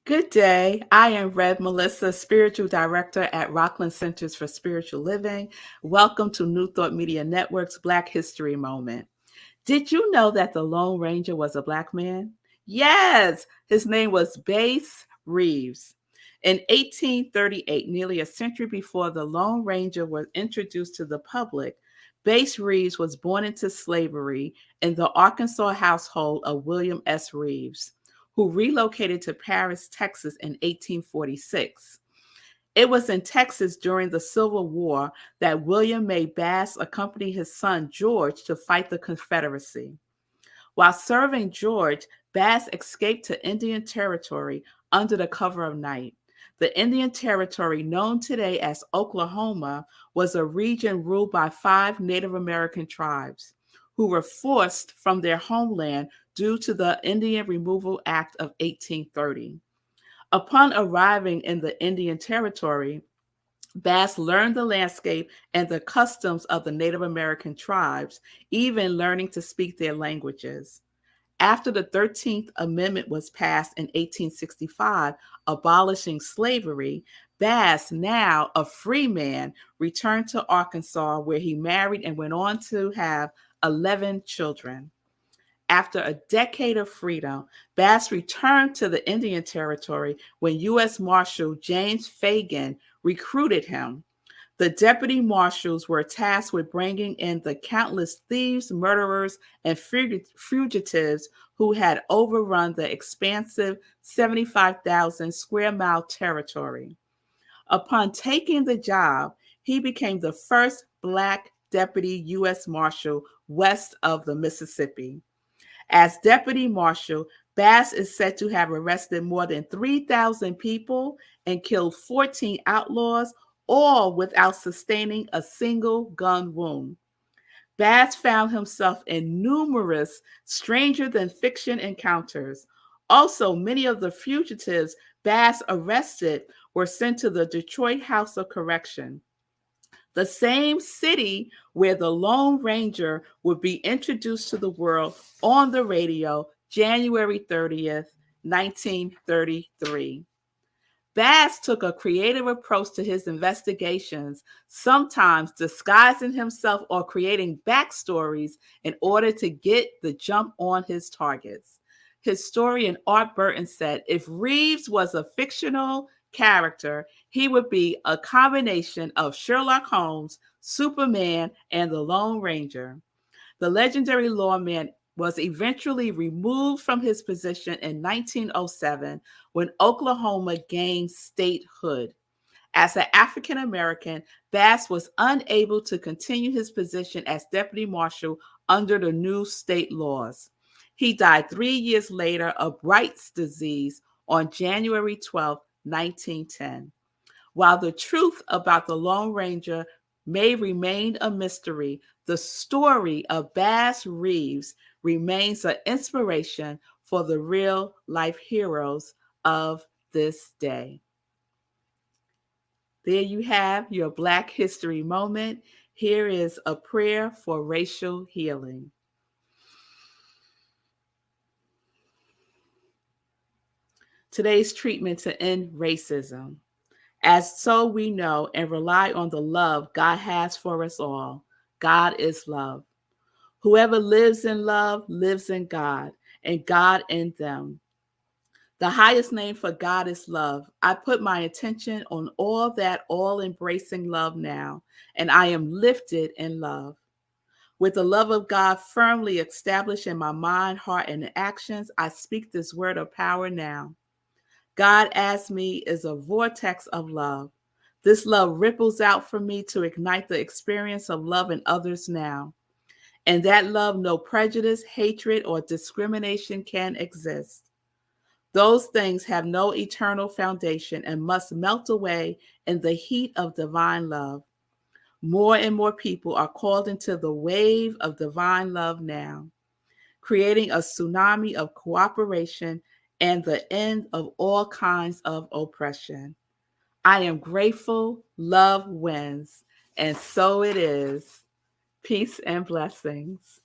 Good day. I am Rev Melissa, Spiritual Director at Rockland Centers for Spiritual Living. Welcome to New Thought Media Network's Black History Moment. Did you know that the Lone Ranger was a Black man? Yes, his name was Bass Reeves. In 1838, nearly a century before the Lone Ranger was introduced to the public, Bass Reeves was born into slavery in the Arkansas household of William S. Reeves, who relocated to Paris, Texas in 1846. It was in Texas during the Civil War that William made Bass accompany his son George to fight the Confederacy. While serving George, Bass escaped to Indian Territory under the cover of night. The Indian Territory, known today as Oklahoma, was a region ruled by 5 Native American tribes who were forced from their homeland due to the Indian Removal Act of 1830. Upon arriving in the Indian Territory, Bass learned the landscape and the customs of the Native American tribes, even learning to speak their languages. After the 13th Amendment was passed in 1865, abolishing slavery, Bass, now a free man, returned to Arkansas, where he married and went on to have 11 children. After a decade of freedom, Bass returned to the Indian Territory when U.S. Marshal James Fagan recruited him. The deputy marshals were tasked with bringing in the countless thieves, murderers, and fugitives who had overrun the expansive 75,000 square mile territory. Upon taking the job, he became the first Black deputy U.S. Marshal west of the Mississippi. As deputy marshal, Bass is said to have arrested more than 3,000 people and killed 14 outlaws, all without sustaining a single gun wound. Bass found himself in numerous stranger-than-fiction encounters. Also, many of the fugitives Bass arrested were sent to the Detroit House of Correction, the same city where the Lone Ranger would be introduced to the world on the radio January 30th, 1933. Bass took a creative approach to his investigations, sometimes disguising himself or creating backstories in order to get the jump on his targets. Historian Art Burton said if Reeves was a fictional character, he would be a combination of Sherlock Holmes, Superman, and the Lone Ranger. The legendary lawman was eventually removed from his position in 1907 when Oklahoma gained statehood. As an African American, Bass was unable to continue his position as deputy marshal under the new state laws. He died 3 years later of Bright's disease on January 12, 1910. While the truth about the Lone Ranger may remain a mystery, the story of Bass Reeves remains an inspiration for the real life heroes of this day. There you have your Black History Moment. Here is a prayer for racial healing. Today's treatment to end racism. As so we know and rely on the love God has for us all. God is love. Whoever lives in love lives in God, and God in them. The highest name for God is love. I put my attention on all that all-embracing love now, and I am lifted in love. With the love of God firmly established in my mind, heart, and actions, I speak this word of power now. God as me is a vortex of love. This love ripples out from me to ignite the experience of love in others now. And that love, no prejudice, hatred, or discrimination can exist. Those things have no eternal foundation and must melt away in the heat of divine love. More and more people are called into the wave of divine love now, creating a tsunami of cooperation and the end of all kinds of oppression. I am grateful, love wins, and so it is. Peace and blessings.